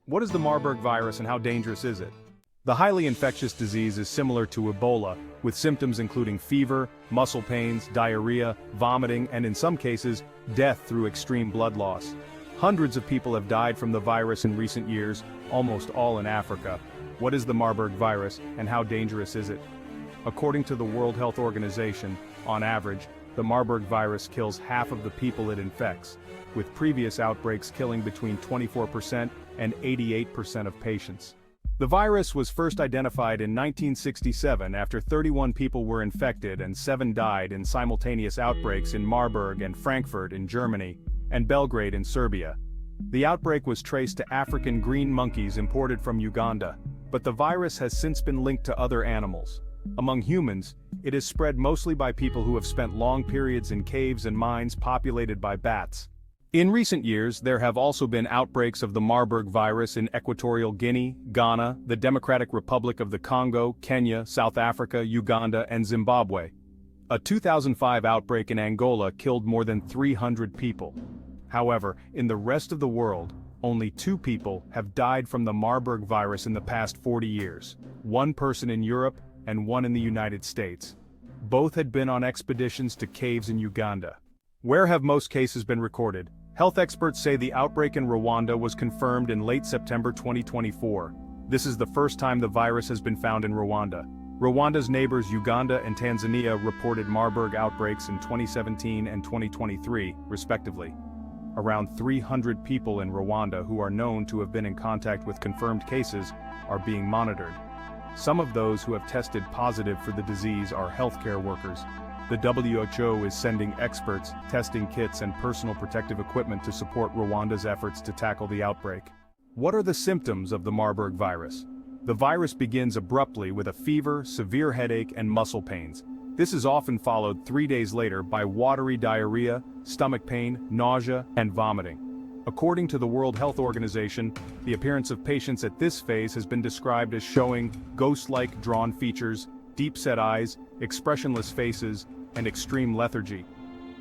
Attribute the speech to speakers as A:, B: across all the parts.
A: What is the Marburg virus and how dangerous is it? The highly infectious disease is similar to Ebola, with symptoms including fever, muscle pains, diarrhea, vomiting, and in some cases, death through extreme blood loss. Hundreds of people have died from the virus in recent years, almost all in Africa. What is the Marburg virus, and how dangerous is it? According to the World Health Organization, on average, the Marburg virus kills half of the people it infects, with previous outbreaks killing between 24% and 88% of patients. The virus was first identified in 1967 after 31 people were infected and 7 died in simultaneous outbreaks in Marburg and Frankfurt in Germany, and Belgrade in Serbia. The outbreak was traced to African green monkeys imported from Uganda, but the virus has since been linked to other animals. Among humans, it is spread mostly by people who have spent long periods in caves and mines populated by bats. In recent years, there have also been outbreaks of the Marburg virus in Equatorial Guinea, Ghana, the Democratic Republic of the Congo, Kenya, South Africa, Uganda, and Zimbabwe. A 2005 outbreak in Angola killed more than 300 people. However, in the rest of the world, only 2 people have died from the Marburg virus in the past 40 years, 1 person in Europe and 1 in the United States. Both had been on expeditions to caves in Uganda. Where have most cases been recorded? Health experts say the outbreak in Rwanda was confirmed in late September 2024. This is the first time the virus has been found in Rwanda. Rwanda's neighbors Uganda and Tanzania reported Marburg outbreaks in 2017 and 2023, respectively. Around 300 people in Rwanda who are known to have been in contact with confirmed cases are being monitored. Some of those who have tested positive for the disease are healthcare workers. The WHO is sending experts, testing kits and personal protective equipment to support Rwanda's efforts to tackle the outbreak. What are the symptoms of the Marburg virus? The virus begins abruptly with a fever, severe headache, and muscle pains. This is often followed 3 days later by watery diarrhea, stomach pain, nausea, and vomiting. According to the World Health Organization, the appearance of patients at this phase has been described as showing ghost-like drawn features, deep-set eyes, expressionless faces, and extreme lethargy.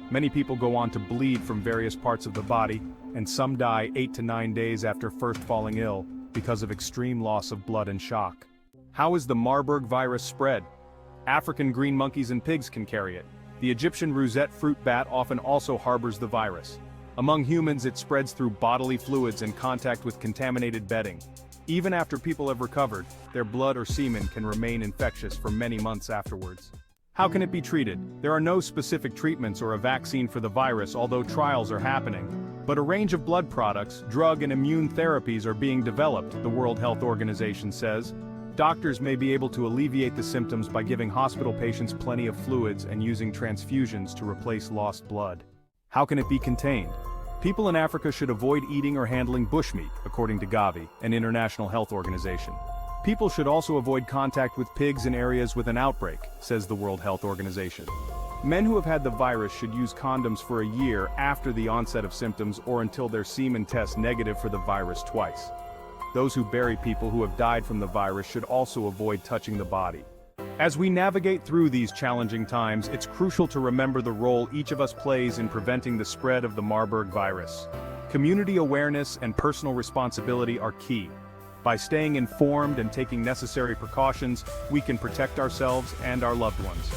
A: Many people go on to bleed from various parts of the body, and some die 8 to 9 days after first falling ill because of extreme loss of blood and shock. How is the Marburg virus spread? African green monkeys and pigs can carry it. The Egyptian rosette fruit bat often also harbors the virus. Among humans, it spreads through bodily fluids and contact with contaminated bedding. Even after people have recovered, their blood or semen can remain infectious for many months afterwards. How can it be treated? There are no specific treatments or a vaccine for the virus, although trials are happening. But a range of blood products, drug and immune therapies are being developed, the World Health Organization says. Doctors may be able to alleviate the symptoms by giving hospital patients plenty of fluids and using transfusions to replace lost blood. How can it be contained? People in Africa should avoid eating or handling bushmeat, according to Gavi, an international health organization. People should also avoid contact with pigs in areas with an outbreak, says the World Health Organization. Men who have had the virus should use condoms for a year after the onset of symptoms or until their semen tests negative for the virus twice. Those who bury people who have died from the virus should also avoid touching the body. As we navigate through these challenging times, it's crucial to remember the role each of us plays in preventing the spread of the Marburg virus. Community awareness and personal responsibility are key. By staying informed and taking necessary precautions, we can protect ourselves and our loved ones.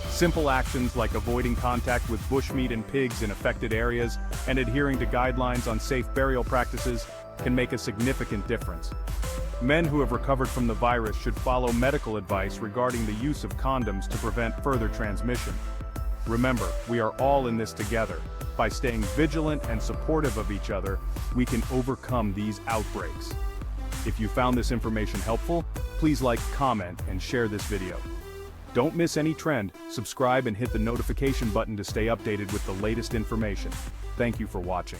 A: Simple actions like avoiding contact with bushmeat and pigs in affected areas and adhering to guidelines on safe burial practices can make a significant difference. Men who have recovered from the virus should follow medical advice regarding the use of condoms to prevent further transmission. Remember, we are all in this together. By staying vigilant and supportive of each other, we can overcome these outbreaks. If you found this information helpful, please like, comment, and share this video. Don't miss any trend, subscribe and hit the notification button to stay updated with the latest information. Thank you for watching.